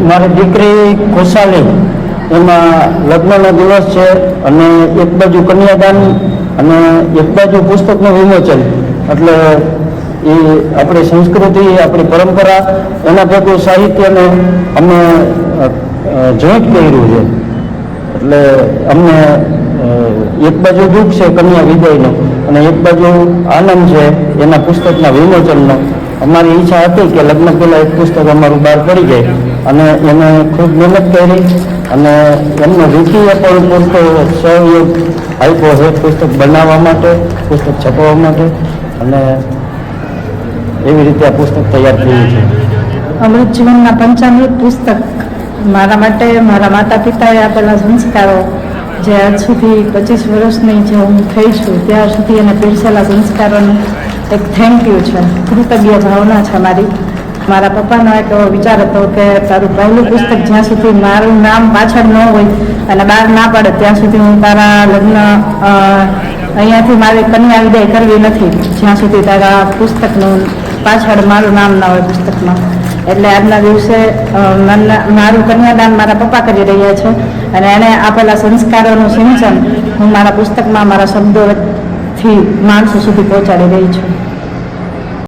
મારી દીકરી ખુશાલી એમાં લગ્નનો દિવસ છે અને એક બાજુ કન્યાદાન અને એક બાજુ પુસ્તકનું વિમોચન, એટલે એ આપણી સંસ્કૃતિ, આપણી પરંપરા, એના ભેગું સાહિત્યને અમે જોઈન્ટ કર્યું છે. એટલે અમને એક બાજુ દુઃખ છે કન્યા વિદાયનો અને એક બાજુ આનંદ છે એના પુસ્તકના વિમોચનનો. અમારી ઈચ્છા હતી કે લગ્ન પહેલાં એક પુસ્તક અમારું બહાર પડી જાય અને એને ખૂબ મહેનત કરી અને એમને રૂચિએ પણ પૂરતો સહયોગ આપ્યો છે પુસ્તક બનાવવા માટે, પુસ્તક છપાવવા માટે, અને એવી રીતે આ પુસ્તક તૈયાર થયું છે. અમૃત જીવનના પંચામૃત પુસ્તક મારા માટે મારા માતા પિતાએ આપેલા સંસ્કારો, જે આજ સુધી 25 વર્ષની જે હું થઈ છું ત્યાર સુધી એને પીરસેલા સંસ્કારોનું એક થેન્ક યુ છે, કૃતજ્ઞ ભાવના છે મારી. મારા પપ્પાનો એક એવો વિચાર હતો કે તારું પહેલું પુસ્તક જ્યાં સુધી મારું નામ પાછળ ન હોય અને બહાર ના પડે ત્યાં સુધી હું તારા લગ્ન અહીંયાથી મારી કન્યા વિદાય કરવી નથી, જ્યાં સુધી તારા પુસ્તકનું પાછળ મારું નામ ના હોય પુસ્તકમાં. એટલે આજના દિવસે મારું કન્યાદાન મારા પપ્પા કરી રહ્યા છે અને એણે આપેલા સંસ્કારોનું સિંચન હું મારા પુસ્તકમાં મારા શબ્દોથી માણસો સુધી પહોંચાડી રહી છું.